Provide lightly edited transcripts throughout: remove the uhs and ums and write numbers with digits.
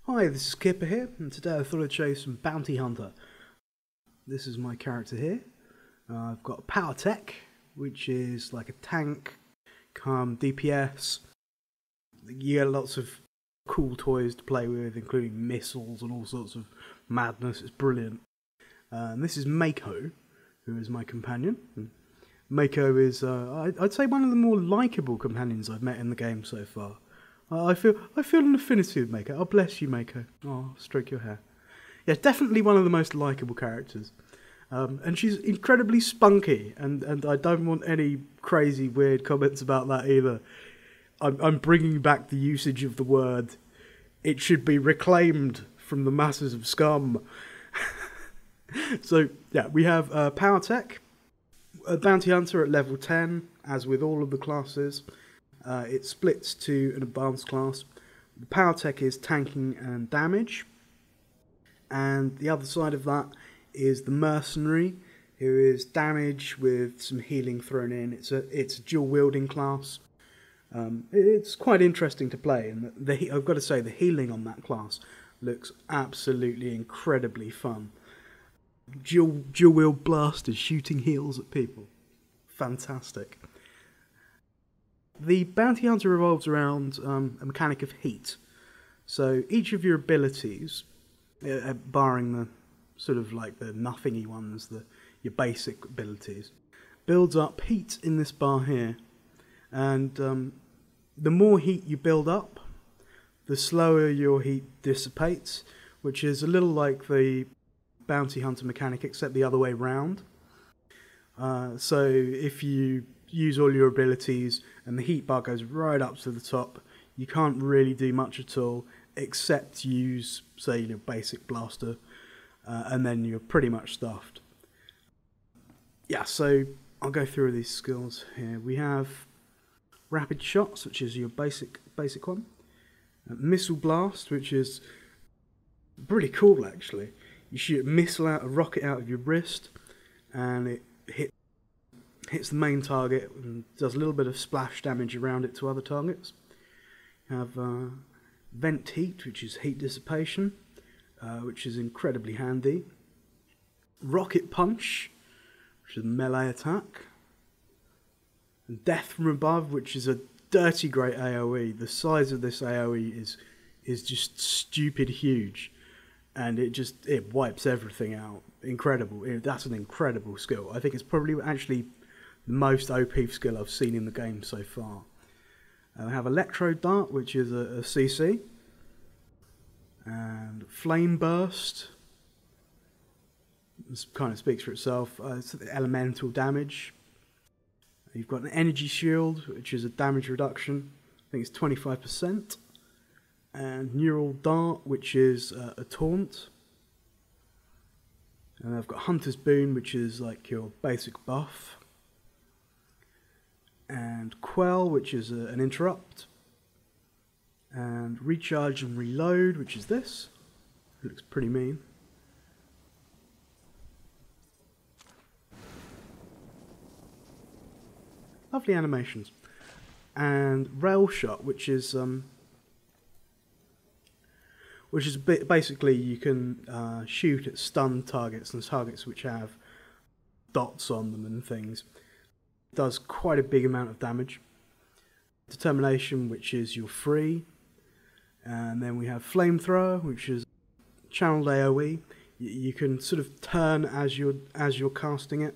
Hi, this is Kipper here, and today I thought I'd show you some Bounty Hunter. This is my character here. I've got Powertech, which is like a tank, DPS. You get lots of cool toys to play with, including missiles and all sorts of madness. It's brilliant. And this is Mako, who is my companion. Mako is, I'd say, one of the more likeable companions I've met in the game so far. I feel an affinity with Mako. Oh, bless you, Mako. Oh, stroke your hair. Yeah, definitely one of the most likeable characters. And she's incredibly spunky, and I don't want any crazy, weird comments about that either. I'm bringing back the usage of the word. It should be reclaimed from the masses of scum. So, yeah, we have Powertech, a Bounty Hunter at level 10, as with all of the classes. It splits to an advanced class. The Powertech is tanking and damage. And the other side of that is the Mercenary, who is damage with some healing thrown in. It's a dual wielding class. It's quite interesting to play, and I've got to say the healing on that class looks absolutely incredibly fun. Dual wield blasters shooting heals at people. Fantastic. The Bounty Hunter revolves around a mechanic of heat. So each of your abilities, barring the sort of like the nothingy ones, your basic abilities, builds up heat in this bar here. And the more heat you build up, the slower your heat dissipates, which is a little like the Bounty Hunter mechanic, except the other way round. So if you use all your abilities and the heat bar goes right up to the top, you can't really do much at all except use, say, your basic blaster, and then you're pretty much stuffed. Yeah, so I'll go through these skills here. We have rapid shots, which is your basic one. Missile blast, which is pretty cool actually. You shoot a rocket out of your wrist, and it hits the main target and does a little bit of splash damage around it to other targets. You have vent heat, which is heat dissipation, which is incredibly handy. Rocket punch, which is a melee attack. And death from above, which is a dirty great AoE. The size of this AoE is just stupid huge, and it wipes everything out. Incredible. That's an incredible skill. I think it's probably actually the most OP skill I've seen in the game so far. I have Electro Dart, which is a CC. And Flame Burst. This kind of speaks for itself. It's elemental damage. You've got an Energy Shield, which is a damage reduction. I think it's 25%. And Neural Dart, which is a taunt. And I've got Hunter's Boon, which is like your basic buff. And Quell, which is an interrupt. And Recharge and Reload, which is this. It looks pretty mean. Lovely animations. And Rail Shot, which is basically you can shoot at stunned targets and targets which have dots on them and things. It does quite a big amount of damage. Determination, which is your free. And then we have Flamethrower, which is channeled AoE. You can sort of turn as you're casting it.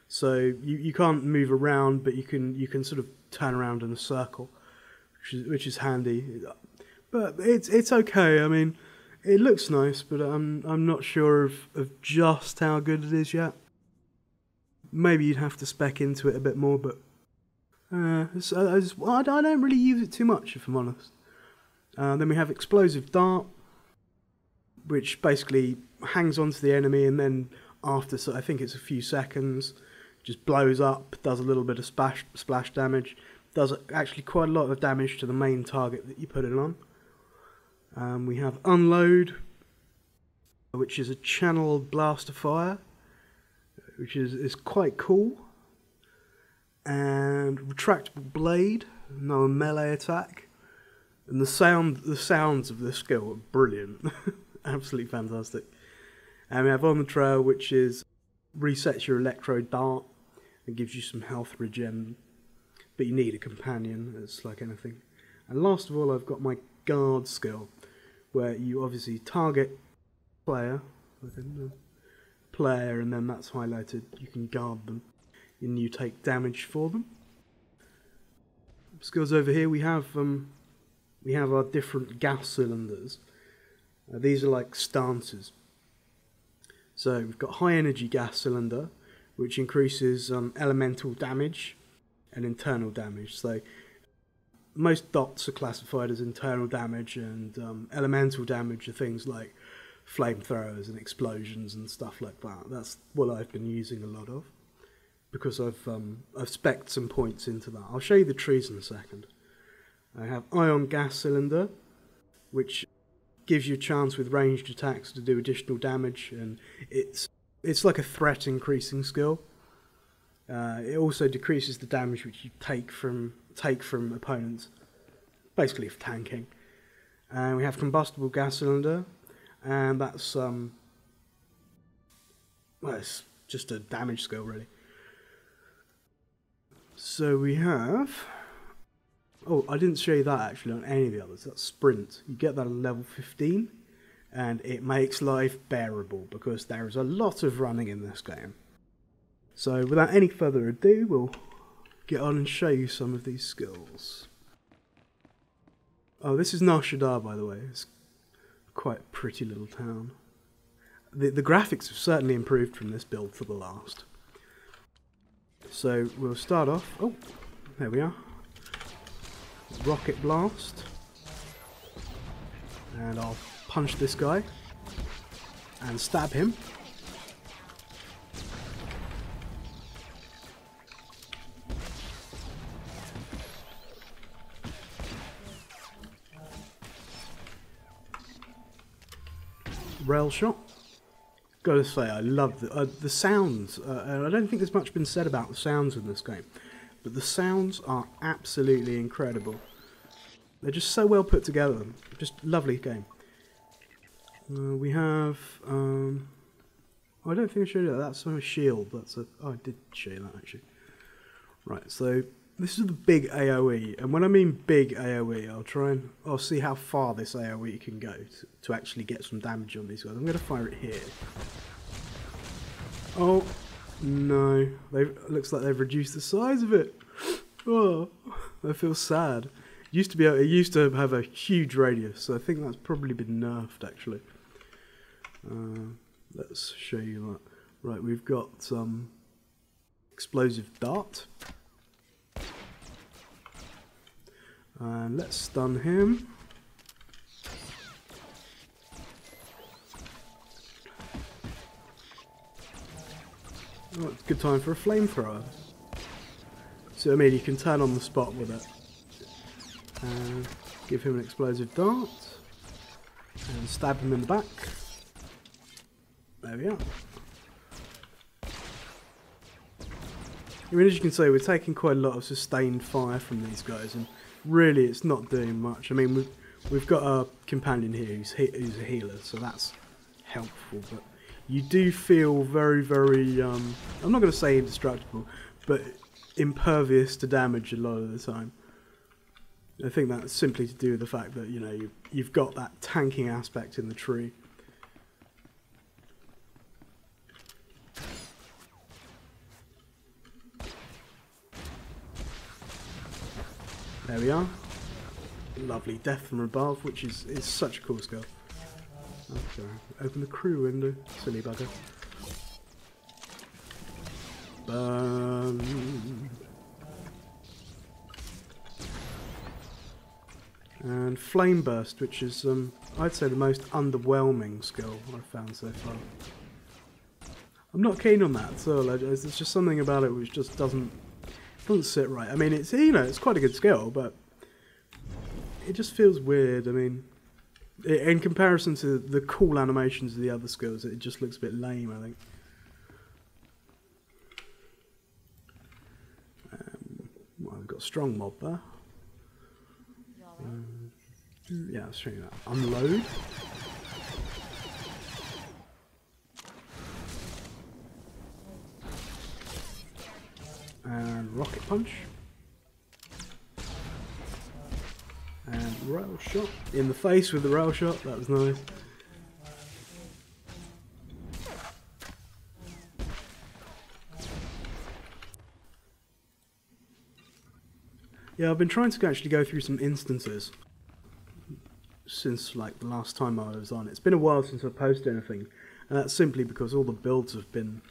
So you can't move around, but you can sort of turn around in a circle, which is handy. But it's okay. I mean, it looks nice, but I'm not sure of just how good it is yet. Maybe you'd have to spec into it a bit more, but I don't really use it too much, if I'm honest. Then we have Explosive Dart, which basically hangs onto the enemy, and then after, so I think it's a few seconds, just blows up, does a little bit of splash damage, does actually quite a lot of damage to the main target that you put it on. We have Unload, which is a channeled blast of fire, which is quite cool. And Retractable Blade, another melee attack. And the sounds of this skill are brilliant. Absolutely fantastic. And we have On the Trail, which is resets your electro dart and gives you some health regen. But you need a companion, it's like anything. And last of all, I've got my guard skill, where you obviously target player, and then that's highlighted. You can guard them, and you take damage for them. Skills over here, we have our different gas cylinders. These are like stances. So we've got high energy gas cylinder, which increases elemental damage and internal damage. So most dots are classified as internal damage, and elemental damage are things like flamethrowers and explosions and stuff like that. That's what I've been using a lot of, because I've spec'd some points into that. I'll show you the trees in a second. I have ion gas cylinder, which gives you a chance with ranged attacks to do additional damage, and it's like a threat increasing skill. It also decreases the damage which you take from opponents, basically for tanking. And we have combustible gas cylinder, and that's well, it's just a damage skill really. So we have, oh, I didn't show you that actually on any of the others. That's sprint. You get that at level 15, and it makes life bearable because there is a lot of running in this game. So without any further ado, we'll get on and show you some of these skills. Oh, this is Nar Shaddaa, by the way. It's quite a pretty little town. The graphics have certainly improved from this build to the last. So we'll start off. Oh, there we are. Rocket blast. And I'll punch this guy and stab him. Rail shot. Gotta say, I love the sounds. And I don't think there's much been said about the sounds in this game, but the sounds are absolutely incredible. They're just so well put together. Just lovely game. We have. Oh, I don't think I showed you that. That's a shield. That's a. Oh, I did show you that actually. Right. So this is the big AOE, and when I mean big AOE, I'll see how far this AOE can go to actually get some damage on these guys. I'm going to fire it here. Oh no! Looks like they've reduced the size of it. Oh, I feel sad. It used to have a huge radius, so I think that's probably been nerfed actually. Let's show you that. Right, we've got some explosive dart. And let's stun him. Oh, it's a good time for a flamethrower. So I mean, you can turn on the spot with it. And give him an explosive dart. And stab him in the back. There we are. I mean, as you can see, we're taking quite a lot of sustained fire from these guys, and really it's not doing much. I mean, we've got a companion here who's a healer, so that's helpful, but you do feel very, very, I'm not going to say indestructible, but impervious to damage a lot of the time. I think that's simply to do with the fact that, you know, you've got that tanking aspect in the tree. There we are. Lovely death from above, which is such a cool skill. Okay, open the crew window, silly bugger. Burn. And flame burst, which is I'd say the most underwhelming skill I've found so far. I'm not keen on that at all. There's just something about it which just doesn't sit right. I mean, it's, you know, it's quite a good skill, but it just feels weird. I mean, in comparison to the cool animations of the other skills, it just looks a bit lame, I think. Well, we've got a strong mob there. Yeah, let's show you that. Unload. And rocket punch. And rail shot. In the face with the rail shot, that was nice. Yeah, I've been trying to actually go through some instances since like the last time I was on. It's been a while since I posted anything, and that's simply because all the builds have been...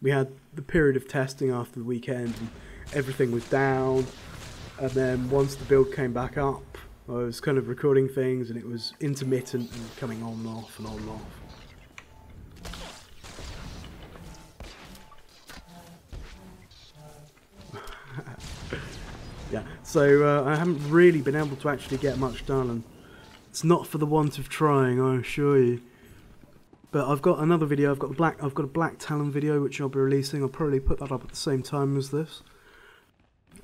We had the period of testing after the weekend, and everything was down, and then once the build came back up, I was kind of recording things, and it was intermittent and coming on and off and on and off. Yeah, so I haven't really been able to actually get much done, and it's not for the want of trying, I assure you. But I've got another video. I've got a Black Talon video which I'll be releasing. I'll probably put that up at the same time as this.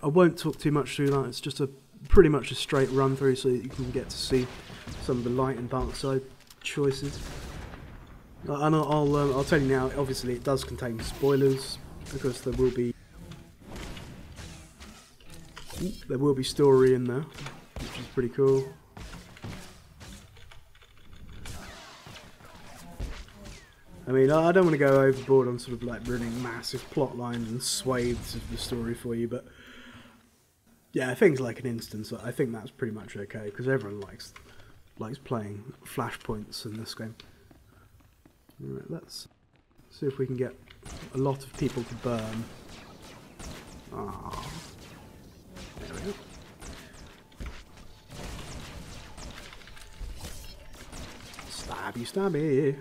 I won't talk too much through that. It's just pretty much a straight run through, so that you can get to see some of the light and dark side choices. And I'll tell you now. Obviously, it does contain spoilers because there will be story in there, which is pretty cool. I mean, I don't want to go overboard on sort of like ruining massive plot lines and swathes of the story for you, but yeah, things like an instance, I think that's pretty much okay, because everyone likes playing flashpoints in this game. Alright, let's see if we can get a lot of people to burn. Ah, there we go. Stabby, stabby.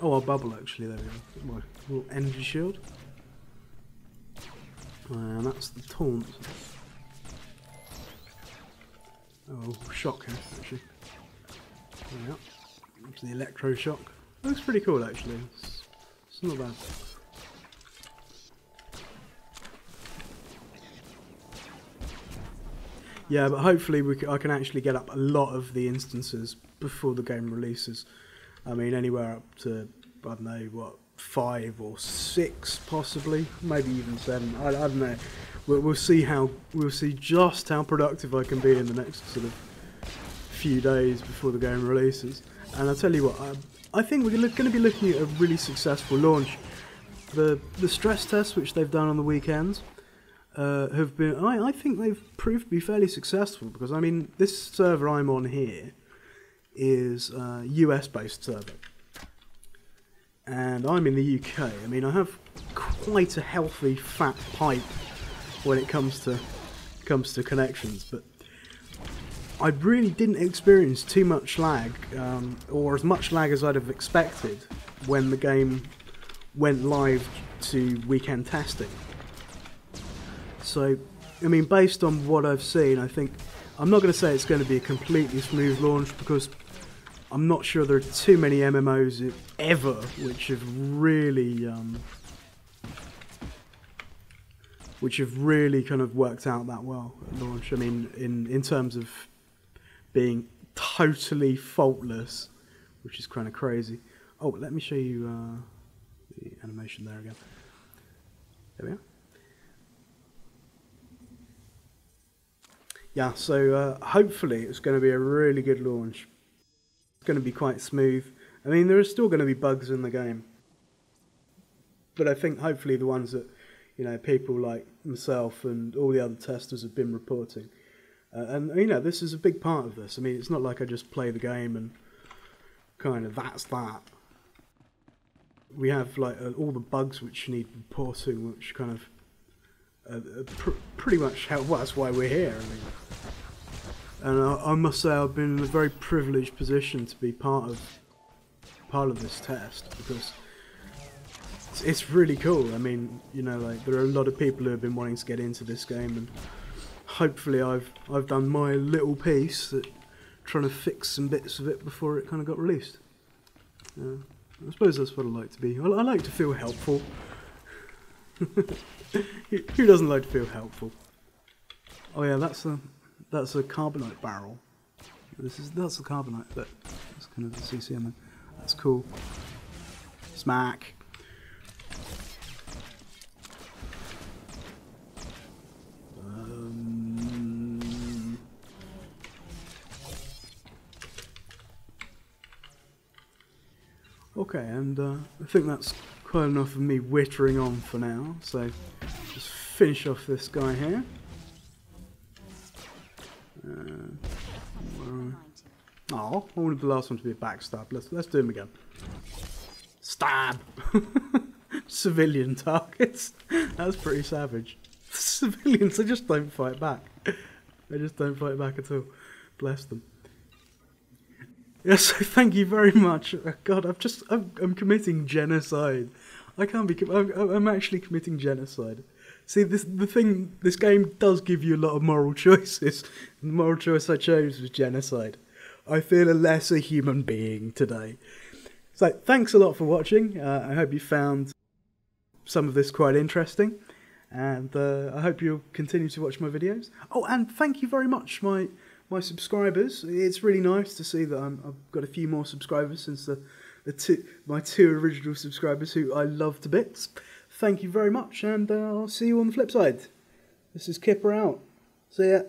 Oh, I'll bubble actually, there we go. My little energy shield. And that's the taunt. Oh, shock here, actually. There we go. That's the electro shock. Looks pretty cool actually. It's not bad. Yeah, but hopefully I can actually get up a lot of the instances before the game releases. I mean, anywhere up to, I don't know, what, 5 or 6 possibly, maybe even 7. I don't know. We'll see just how productive I can be in the next sort of few days before the game releases. And I'll tell you what, I think we're going to be looking at a really successful launch. The stress tests which they've done on the weekends have been, I think they've proved to be fairly successful, because I mean, this server I'm on here is a US based server, and I'm in the UK. I mean, I have quite a healthy fat pipe when it comes to connections, but I really didn't experience too much lag, or as much lag as I'd have expected when the game went live to weekend testing. So, I mean, based on what I've seen, I think I'm not going to say it's going to be a completely smooth launch, because I'm not sure there are too many MMOs ever which have really kind of worked out that well at launch. I mean, in terms of being totally faultless, which is kind of crazy. Oh, let me show you the animation there again. There we are. Yeah, so hopefully it's going to be a really good launch. It's going to be quite smooth. I mean, there are still going to be bugs in the game, but I think hopefully the ones that, you know, people like myself and all the other testers have been reporting. And you know, this is a big part of this. I mean, it's not like I just play the game and kind of that's that. We have like all the bugs which need reporting, which kind of pretty much how, well, that's why we're here. I mean, and I must say I've been in a very privileged position to be part of this test, because it's really cool. I mean, you know, like there are a lot of people who have been wanting to get into this game, and hopefully I've done my little piece at trying to fix some bits of it before it kind of got released. I suppose that's what I like to be. I like to feel helpful. Who doesn't like to feel helpful? Oh yeah, that's a carbonite barrel. That's the carbonite, but that's kind of the CCM there. That's cool. Smack. Okay, and I think that's quite enough of me whittering on for now, so just finish off this guy here. Oh, I wanted the last one to be a backstab. Let's do him again. Stab! Civilian targets. That's pretty savage. Civilians, they just don't fight back. They just don't fight back at all. Bless them. Yes, so thank you very much. God, I'm committing genocide. I can't be. I'm actually committing genocide. See, this game does give you a lot of moral choices. The moral choice I chose was genocide. I feel a lesser human being today. So, thanks a lot for watching. I hope you found some of this quite interesting, and I hope you'll continue to watch my videos. Oh, and thank you very much, my subscribers. It's really nice to see that I've got a few more subscribers since my two original subscribers who I love to bits. Thank you very much, and I'll see you on the flip side. This is Kipper out. See ya.